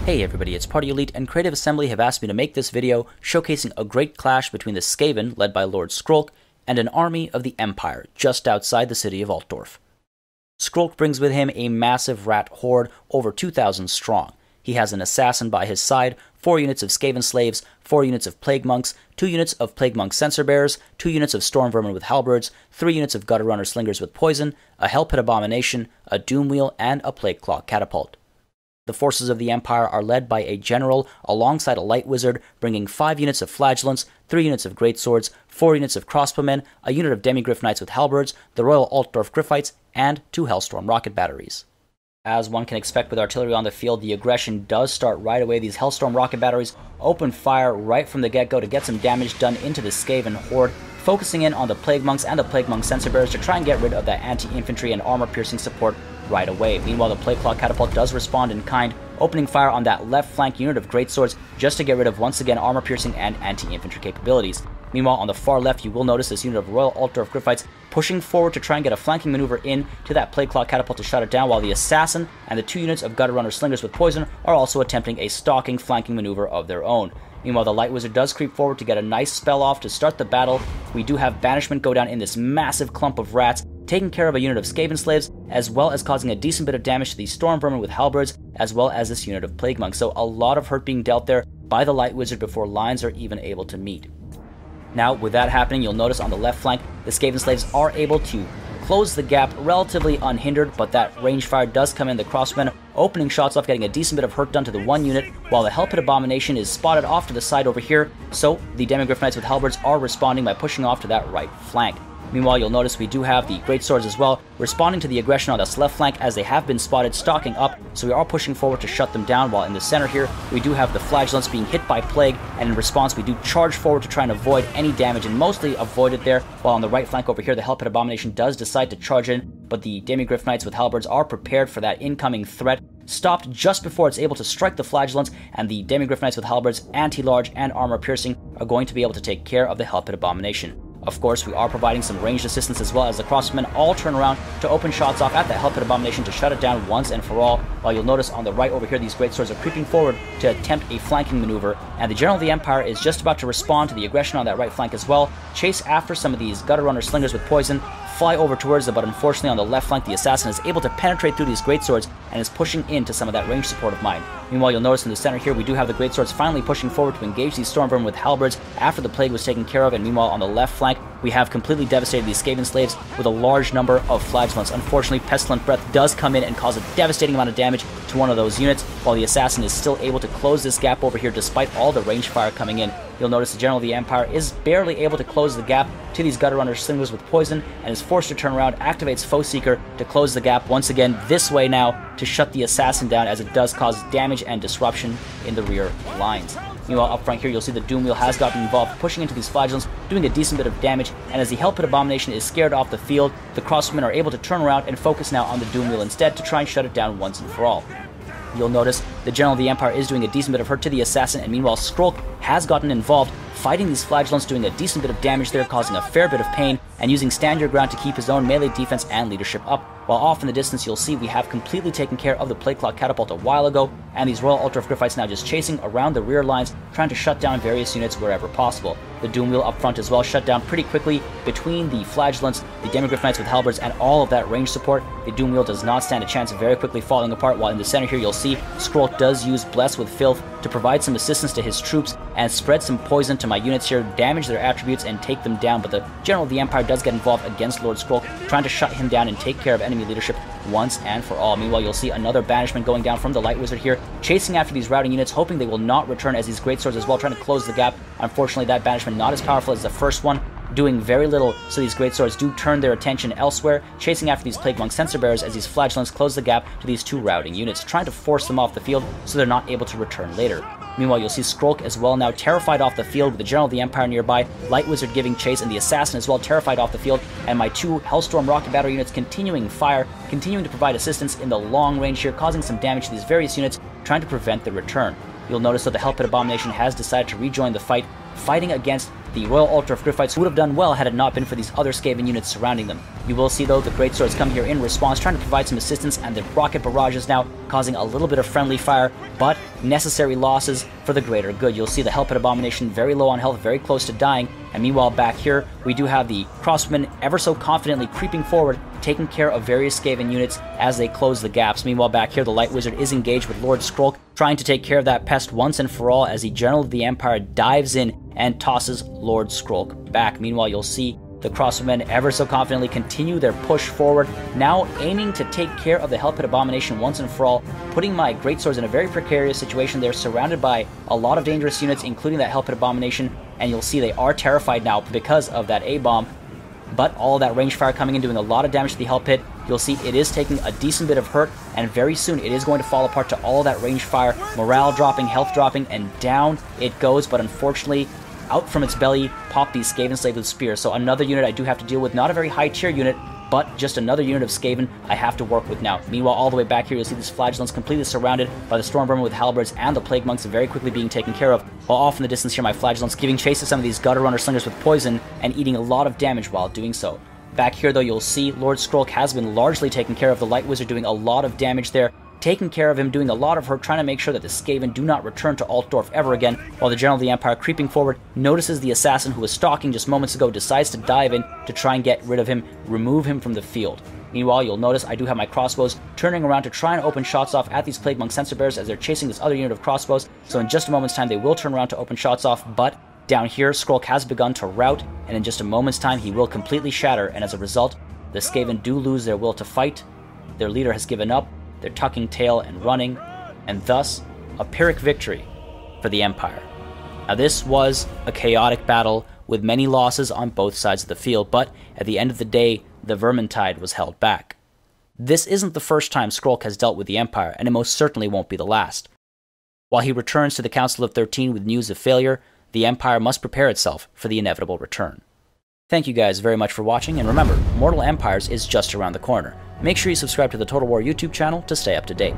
Hey everybody, it's Party Elite, and Creative Assembly have asked me to make this video showcasing a great clash between the Skaven, led by Lord Skrolk, and an army of the Empire just outside the city of Altdorf. Skrolk brings with him a massive rat horde over 2,000 strong. He has an assassin by his side, 4 units of Skaven slaves, 4 units of plague monks, 2 units of plague monk censer bearers, 2 units of storm vermin with halberds, 3 units of gutter runner slingers with poison, a hell pit abomination, a doom wheel, and a plague claw catapult. The forces of the Empire are led by a general alongside a light wizard, bringing 5 units of flagellants, 3 units of greatswords, 4 units of crossbowmen, a unit of demigryph knights with halberds, the Royal Altdorf Griffites, and 2 Hellstorm rocket batteries. As one can expect with artillery on the field, the aggression does start right away. These Hellstorm rocket batteries open fire right from the get-go to get some damage done into the Skaven horde, focusing in on the plague monks and the plague monk censer bearers to try and get rid of that anti-infantry and armor-piercing support right away. Meanwhile, the plague claw catapult does respond in kind, opening fire on that left flank unit of greatswords just to get rid of once again armor-piercing and anti-infantry capabilities. Meanwhile, on the far left, you will notice this unit of Royal Altdorf Griffites pushing forward to try and get a flanking maneuver in to that plague claw catapult to shut it down, while the assassin and the 2 units of gutter runner slingers with poison are also attempting a stalking flanking maneuver of their own. Meanwhile, the light wizard does creep forward to get a nice spell off to start the battle. We do have banishment go down in this massive clump of rats, taking care of a unit of Skaven slaves, as well as causing a decent bit of damage to the storm vermin with halberds, as well as this unit of plague monks. So a lot of hurt being dealt there by the light wizard before lines are even able to meet. Now, with that happening, you'll notice on the left flank, the Skaven slaves are able to close the gap relatively unhindered, but that range fire does come in. The crossmen opening shots off, getting a decent bit of hurt done to the one unit, while the hell pit abomination is spotted off to the side over here, so the demigryph knights with halberds are responding by pushing off to that right flank. Meanwhile, you'll notice we do have the greatswords as well, responding to the aggression on this left flank as they have been spotted stalking up, so we are pushing forward to shut them down, while in the center here, we do have the flagellants being hit by plague, and in response we do charge forward to try and avoid any damage, and mostly avoid it there, while on the right flank over here, the hell pit abomination does decide to charge in, but the demigryph knights with halberds are prepared for that incoming threat, stopped just before it's able to strike the flagellants, and the demigryph knights with halberds, anti-large, and armor-piercing are going to be able to take care of the hell pit abomination. Of course, we are providing some ranged assistance as well, as the crossmen all turn around to open shots off at the hell pit abomination to shut it down once and for all, while you'll notice on the right over here, these greatswords are creeping forward to attempt a flanking maneuver, and the General of the Empire is just about to respond to the aggression on that right flank as well, chase after some of these gutter runner slingers with poison, fly over towards them, but unfortunately on the left flank, the assassin is able to penetrate through these greatswords and is pushing into some of that range support of mine. Meanwhile, you'll notice in the center here, we do have the greatswords finally pushing forward to engage these storm vermin with halberds after the plague was taken care of, and meanwhile on the left flank, we have completely devastated these Skaven slaves with a large number of flagellants. Unfortunately, Pestilent Breath does come in and cause a devastating amount of damage to one of those units, while the assassin is still able to close this gap over here despite all the range fire coming in. You'll notice the General of the Empire is barely able to close the gap to these gutter runner slingers with poison, and is forced to turn around, activates Foe Seeker to close the gap once again this way now to shut the assassin down, as it does cause damage and disruption in the rear lines. Meanwhile, up front here, you'll see the Doom Wheel has gotten involved, pushing into these flagellants, doing a decent bit of damage, and as the hell pit abomination is scared off the field, the crossmen are able to turn around and focus now on the Doom Wheel instead to try and shut it down once and for all. You'll notice the General of the Empire is doing a decent bit of hurt to the assassin, and meanwhile Skrolk has gotten involved, fighting these flagellants, doing a decent bit of damage there, causing a fair bit of pain, and using stand your ground to keep his own melee defense and leadership up. While off in the distance, you'll see we have completely taken care of the plague claw catapult a while ago, and these Royal Altdorf Griffites now just chasing around the rear lines, trying to shut down various units wherever possible. The Doom Wheel up front as well shut down pretty quickly between the flagellants, the demigryph knights with halberds, and all of that range support. The Doom Wheel does not stand a chance of very quickly falling apart, while in the center here you'll see Skrolk does use Bless with Filth to provide some assistance to his troops and spread some poison to my units here, damage their attributes and take them down, but the General of the Empire does get involved against Lord Skrolk, trying to shut him down and take care of enemy leadership once and for all. Meanwhile, you'll see another banishment going down from the light wizard here, chasing after these routing units, hoping they will not return as these greatswords as well, trying to close the gap. Unfortunately, that banishment not as powerful as the first one, doing very little, so these greatswords do turn their attention elsewhere, chasing after these plague monk censer bearers as these flagellants close the gap to these 2 routing units, trying to force them off the field so they're not able to return later. Meanwhile, you'll see Skrolk as well now terrified off the field, with the General of the Empire nearby, Light Wizard giving chase, and the Assassin as well terrified off the field, and my 2 Hellstorm rocket battery units continuing fire, continuing to provide assistance in the long range here, causing some damage to these various units, trying to prevent the return. You'll notice that the Hell Pit Abomination has decided to rejoin the fight, fighting against the Royal Altdorf Gryphites, who would have done well had it not been for these other Skaven units surrounding them. You will see, though, the Greatswords come here in response, trying to provide some assistance, and the rocket barrages now causing a little bit of friendly fire, but necessary losses for the greater good. You'll see the Hell Pit Abomination very low on health, very close to dying, and meanwhile back here, we do have the Crossbowmen ever so confidently creeping forward, taking care of various Skaven units as they close the gaps. Meanwhile back here, the Light Wizard is engaged with Lord Skrolk, trying to take care of that pest once and for all as the General of the Empire dives in and tosses Lord Skrolk back. Meanwhile, you'll see the Crossbowmen ever so confidently continue their push forward, now aiming to take care of the Hell Pit Abomination once and for all, putting my Greatswords in a very precarious situation. They're surrounded by a lot of dangerous units, including that Hell Pit Abomination, and you'll see they are terrified now because of that A-bomb. But all that range fire coming in, doing a lot of damage to the Hell Pit. You'll see it is taking a decent bit of hurt, and very soon it is going to fall apart to all that range fire, morale dropping, health dropping, and down it goes. But unfortunately, out from its belly pop these Skaven Slaves with spears. So another unit I do have to deal with, not a very high tier unit, but just another unit of Skaven I have to work with now. Meanwhile, all the way back here, you'll see these Flagellants completely surrounded by the Stormvermin with Halberds and the Plague Monks very quickly being taken care of, while off in the distance here, my Flagellants giving chase to some of these Gutter Runner Slingers with poison and eating a lot of damage while doing so. Back here, though, you'll see Lord Skrolk has been largely taken care of, the Light Wizard doing a lot of damage there, taking care of him, doing a lot of hurt, trying to make sure that the Skaven do not return to Altdorf ever again, while the General of the Empire, creeping forward, notices the assassin who was stalking just moments ago, decides to dive in to try and get rid of him, remove him from the field. Meanwhile, you'll notice I do have my crossbows turning around to try and open shots off at these Plague Monk Sensor Bears as they're chasing this other unit of crossbows, so in just a moment's time they will turn around to open shots off, but down here, Skrolk has begun to rout, and in just a moment's time he will completely shatter, and as a result, the Skaven do lose their will to fight, their leader has given up, they're tucking tail and running, and thus, a Pyrrhic victory for the Empire. Now this was a chaotic battle with many losses on both sides of the field, but at the end of the day, the Vermintide was held back. This isn't the first time Skrolk has dealt with the Empire, and it most certainly won't be the last. While he returns to the Council of 13 with news of failure, the Empire must prepare itself for the inevitable return. Thank you guys very much for watching, and remember, Mortal Empires is just around the corner. Make sure you subscribe to the Total War YouTube channel to stay up to date.